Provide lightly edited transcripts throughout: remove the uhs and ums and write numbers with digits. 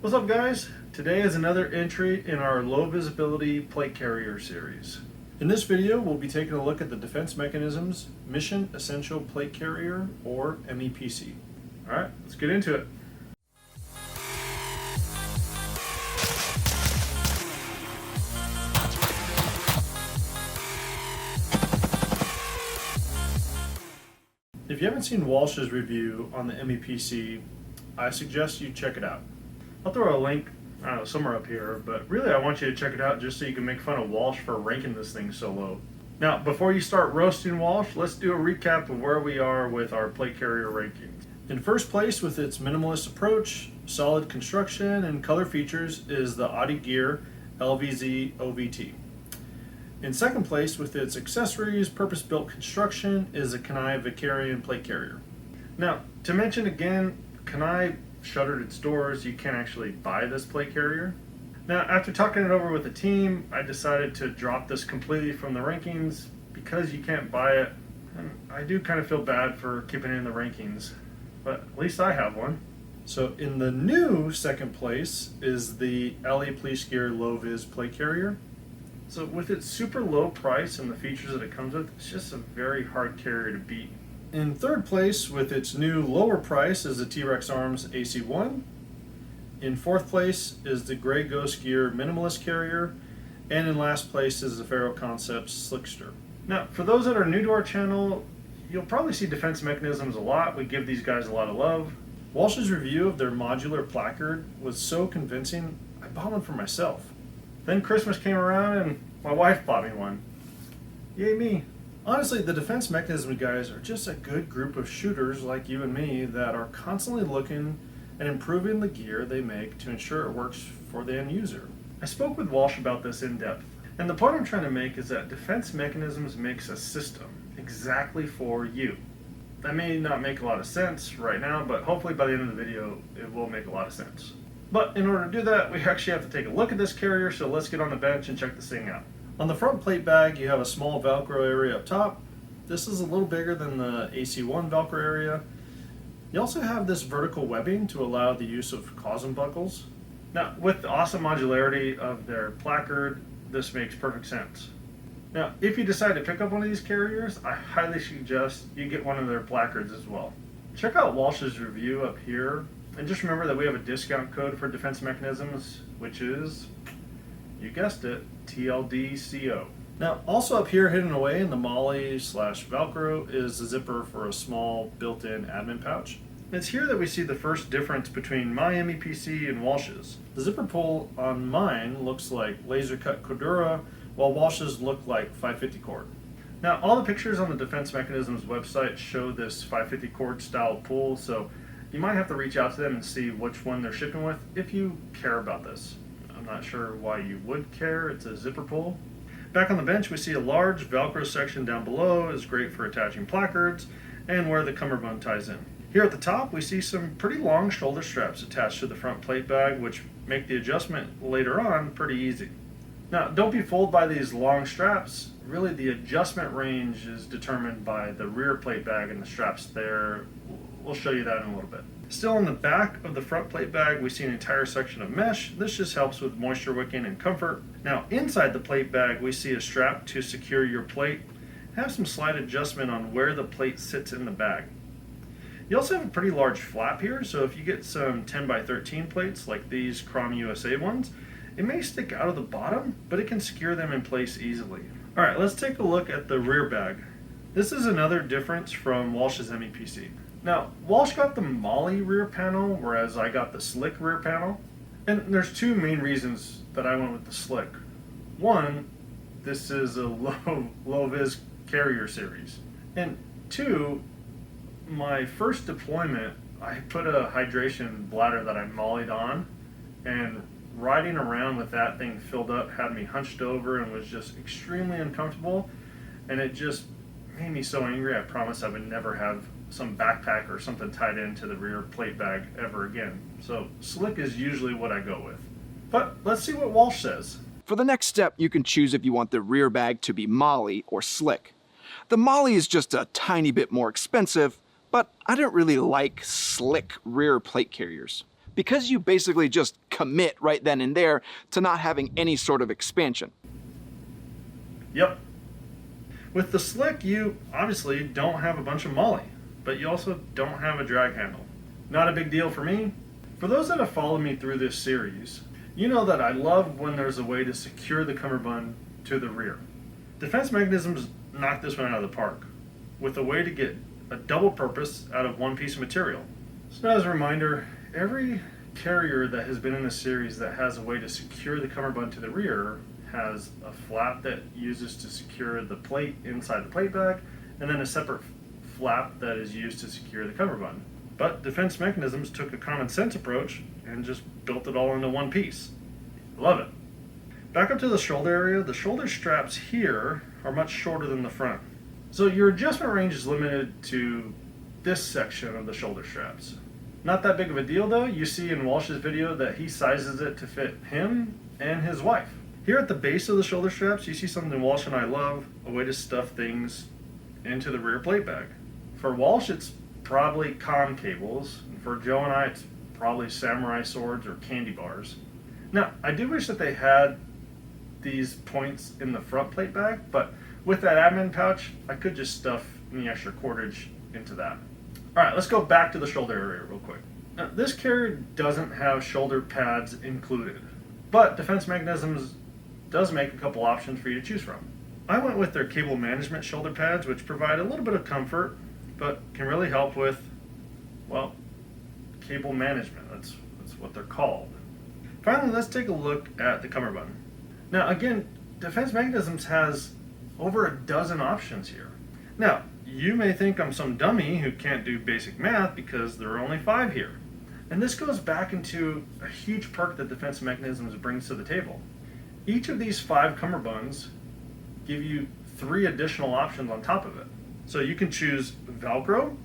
What's up, guys? Today is another entry in our low visibility plate carrier series. In this video, we'll be taking a look at the Defense Mechanisms Mission Essential Plate Carrier, or MEPC. Alright, let's get into it. If you haven't seen Walsh's review on the MEPC, I suggest you check it out. I'll throw a link, I don't know, somewhere up here, but really I want you to check it out just so you can make fun of Walsh for ranking this thing so low. Now, before you start roasting Walsh, let's do a recap of where we are with our plate carrier rankings. In first place with its minimalist approach, solid construction, and color features is the Audi Gear LVZ OVT. In second place with its accessories, purpose-built construction is the Kanai Vicarian plate carrier. Now, to mention again, Kanai shuttered its doors. You can't actually buy this plate carrier. Now, after talking it over with the team, I decided to drop this completely from the rankings because you can't buy it. And I do kind of feel bad for keeping it in the rankings, but at least I have one. So in the new second place is the LA Police Gear Low Vis plate carrier. So with its super low price and the features that it comes with, it's just a very hard carrier to beat. In third place with its new lower price is the T-Rex Arms AC1. In fourth place is the Grey Ghost Gear Minimalist Carrier. And in last place is the Faro Concepts Slickster. Now, for those that are new to our channel, you'll probably see Defense Mechanisms a lot. We give these guys a lot of love. Walsh's review of their modular placard was so convincing, I bought one for myself. Then Christmas came around and my wife bought me one. Yay me. Honestly, the Defense Mechanism guys are just a good group of shooters like you and me that are constantly looking and improving the gear they make to ensure it works for the end user. I spoke with Walsh about this in depth, and the point I'm trying to make is that Defense Mechanisms makes a system exactly for you. That may not make a lot of sense right now, but hopefully by the end of the video it will make a lot of sense. But in order to do that, we actually have to take a look at this carrier, so let's get on the bench and check this thing out. On the front plate bag, you have a small Velcro area up top. This is a little bigger than the AC1 Velcro area. You also have this vertical webbing to allow the use of ROC Buckles. Now, with the awesome modularity of their placard, this makes perfect sense. Now, if you decide to pick up one of these carriers, I highly suggest you get one of their placards as well. Check out Walsh's review up here, and just remember that we have a discount code for Defense Mechanisms, which is, you guessed it, TLDCO. Now, also up here hidden away in the MOLLE/Velcro is the zipper for a small built-in admin pouch. It's here that we see the first difference between my MEPC and Walsh's. The zipper pull on mine looks like laser cut Cordura, while Walsh's look like 550 cord. Now, all the pictures on the Defense Mechanisms website show this 550 cord style pull, so you might have to reach out to them and see which one they're shipping with if you care about this. I'm not sure why you would care, it's a zipper pull. Back on the bench we see a large Velcro section down below is great for attaching placards and where the Cummerbund ties in. Here at the top we see some pretty long shoulder straps attached to the front plate bag, which make the adjustment later on pretty easy. Now, don't be fooled by these long straps. Really, the adjustment range is determined by the rear plate bag and the straps there. We'll show you that in a little bit. Still on the back of the front plate bag, we see an entire section of mesh. This just helps with moisture wicking and comfort. Now, inside the plate bag, we see a strap to secure your plate. Have some slight adjustment on where the plate sits in the bag. You also have a pretty large flap here, so if you get some 10x13 plates like these Crom USA ones, it may stick out of the bottom, but it can secure them in place easily. All right, let's take a look at the rear bag. This is another difference from Walsh's MEPC. Now, Walsh got the MOLLE rear panel, whereas I got the slick rear panel. And there's two main reasons that I went with the slick. One, this is a low vis carrier series. And two, my first deployment, I put a hydration bladder that I MOLLE'd on, and riding around with that thing filled up had me hunched over and was just extremely uncomfortable, and it just made me so angry. I promised I would never have some backpack or something tied into the rear plate bag ever again. So slick is usually what I go with. But let's see what Walsh says. For the next step, you can choose if you want the rear bag to be MOLLE or slick. The MOLLE is just a tiny bit more expensive, but I don't really like slick rear plate carriers. Because you basically just commit right then and there to not having any sort of expansion. Yep. With the slick, you obviously don't have a bunch of MOLLE, but you also don't have a drag handle. Not a big deal for me. For those that have followed me through this series, you know that I love when there's a way to secure the cummerbund to the rear. Defense Mechanisms knocked this one out of the park with a way to get a double purpose out of one piece of material. So as a reminder, every carrier that has been in this series that has a way to secure the cummerbund to the rear has a flap that uses to secure the plate inside the plate bag, and then a separate flap that is used to secure the cummerbund. But Defense Mechanisms took a common sense approach and just built it all into one piece. Love it. Back up to the shoulder area, the shoulder straps here are much shorter than the front. So your adjustment range is limited to this section of the shoulder straps. Not that big of a deal though. You see in Walsh's video that he sizes it to fit him and his wife. Here at the base of the shoulder straps, you see something Walsh and I love, a way to stuff things into the rear plate bag. For Walsh, it's probably comm cables, and for Joe and I, it's probably samurai swords or candy bars. Now, I do wish that they had these points in the front plate bag, but with that admin pouch, I could just stuff any extra cordage into that. All right, let's go back to the shoulder area real quick. Now, this carrier doesn't have shoulder pads included, but Defense Mechanisms does make a couple options for you to choose from. I went with their cable management shoulder pads, which provide a little bit of comfort, but can really help with, well, cable management. That's what they're called. Finally, let's take a look at the cummerbund. Now, again, Defense Mechanisms has over a dozen options here. Now, you may think I'm some dummy who can't do basic math because there are only 5 here. And this goes back into a huge perk that Defense Mechanisms brings to the table. Each of these 5 cummerbunds give you 3 additional options on top of it. So you can choose Velcro,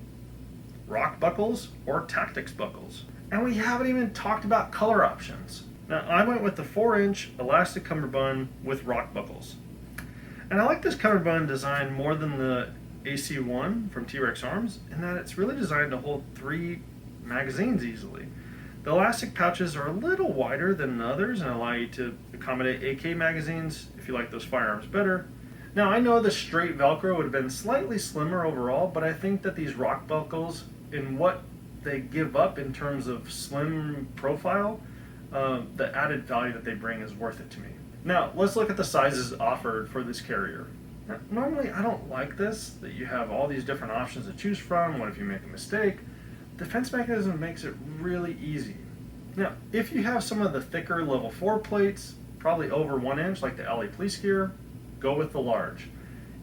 ROC Buckles, or Tactics Buckles. And we haven't even talked about color options. Now, I went with the 4-inch elastic cummerbund with ROC Buckles. And I like this cummerbund design more than the AC1 from T-Rex Arms in that it's really designed to hold 3 magazines easily. The elastic pouches are a little wider than others and allow you to accommodate AK magazines if you like those firearms better. Now, I know the straight Velcro would have been slightly slimmer overall, but I think that these ROC Buckles, in what they give up in terms of slim profile, the added value that they bring is worth it to me. Now, let's look at the sizes offered for this carrier. Now, normally, I don't like this, that you have all these different options to choose from. What if you make a mistake? Defense Mechanism makes it really easy. Now, if you have some of the thicker level 4 plates, probably over 1 inch like the LA Police Gear, go with the large.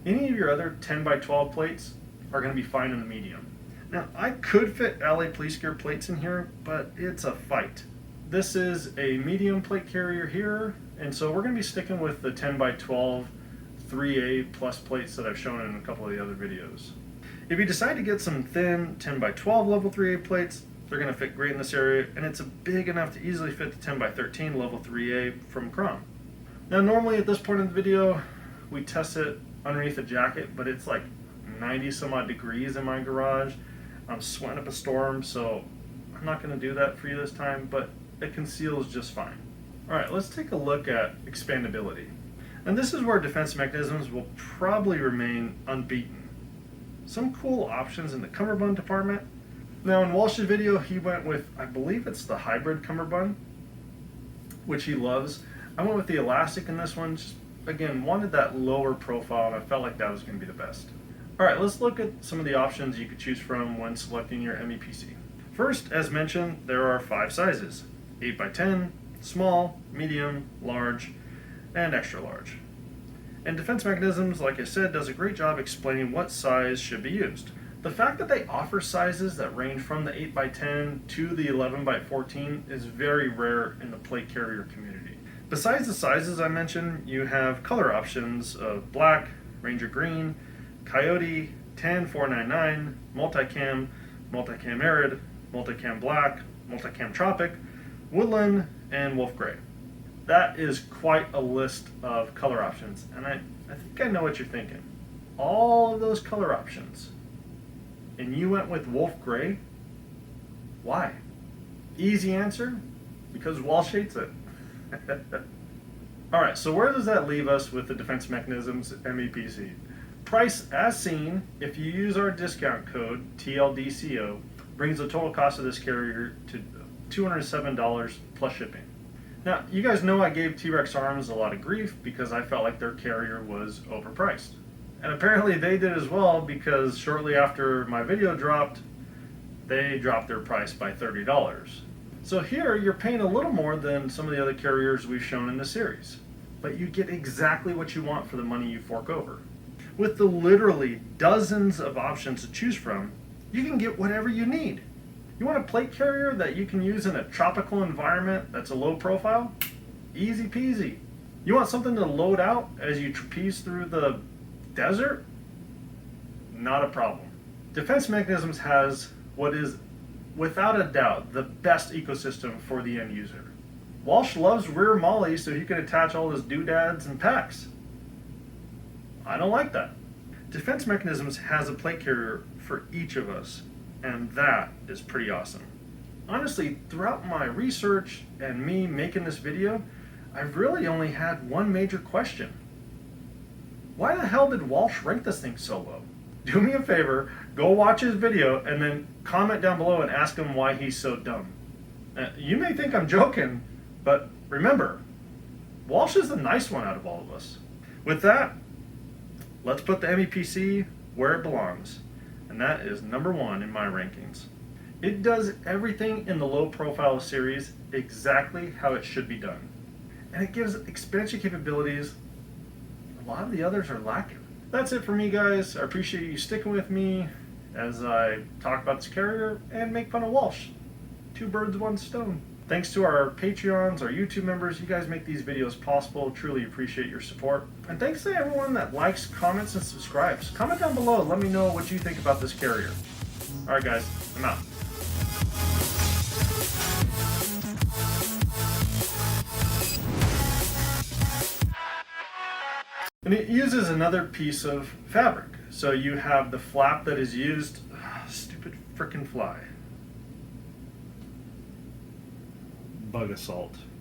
Any of your other 10 by 12 plates are going to be fine in the medium. Now, I could fit LA Police Gear plates in here, but it's a fight. This is a medium plate carrier here, and so we're going to be sticking with the 10 by 12 3A plus plates that I've shown in a couple of the other videos. If you decide to get some thin 10 by 12 level 3A plates, they're going to fit great in this area, and it's big enough to easily fit the 10 by 13 level 3A from Crom. Now, normally at this point in the video, we test it underneath the jacket, but it's like 90 some odd degrees in my garage. I'm sweating up a storm, so I'm not going to do that for you this time, but it conceals just fine. All right, let's take a look at expandability. And this is where Defense Mechanisms will probably remain unbeaten. Some cool options in the cummerbund department. Now, in Walsh's video, he went with, I believe it's the hybrid cummerbund, which he loves. I went with the elastic in this one, just again, wanted that lower profile, and I felt like that was going to be the best. All right, let's look at some of the options you could choose from when selecting your MEPC. First, as mentioned, there are 5 sizes: 8 by 10, small, medium, large, and extra large. And Defense Mechanisms, like I said, does a great job explaining what size should be used. The fact that they offer sizes that range from the 8 by 10 to the 11 by 14 is very rare in the plate carrier community. Besides the sizes I mentioned, you have color options of black, Ranger green, Coyote, Tan 499, multicam, multicam arid, multicam black, multicam tropic, woodland, and wolf gray. That is quite a list of color options, and I think I know what you're thinking. All of those color options, and you went with wolf gray? Why? Easy answer, because Walsh hates it. Alright, so where does that leave us with the Defense Mechanisms MEPC? Price as seen, if you use our discount code TLDCO, brings the total cost of this carrier to $207 plus shipping. Now, you guys know I gave T-Rex Arms a lot of grief because I felt like their carrier was overpriced. And apparently they did as well, because shortly after my video dropped, they dropped their price by $30. So here you're paying a little more than some of the other carriers we've shown in the series, but you get exactly what you want for the money you fork over. With the literally dozens of options to choose from, you can get whatever you need. You want a plate carrier that you can use in a tropical environment that's a low profile? Easy peasy. You want something to load out as you trapeze through the desert? Not a problem. Defense Mechanisms has what is, without a doubt, the best ecosystem for the end user. Walsh loves rear MOLLE so he can attach all his doodads and packs. I don't like that. Defense Mechanisms has a plate carrier for each of us, and that is pretty awesome. Honestly, throughout my research and me making this video, I've really only had one major question. Why the hell did Walsh rank this thing so low? Do me a favor, go watch his video and then comment down below and ask him why he's so dumb. You may think I'm joking, but remember, Walsh is the nice one out of all of us. With that, let's put the MEPC where it belongs, and that is number 1 in my rankings. It does everything in the low profile series exactly how it should be done, and it gives expansion capabilities a lot of the others are lacking. That's it for me, guys. I appreciate you sticking with me as I talk about this carrier and make fun of Walsh. 2 birds, 1 stone. Thanks to our Patreons, our YouTube members. You guys make these videos possible. Truly appreciate your support. And thanks to everyone that likes, comments, and subscribes. Comment down below. Let me know what you think about this carrier. Alright guys, I'm out. And it uses another piece of fabric. So you have the flap that is used. Stupid frickin' fly. Bug assault.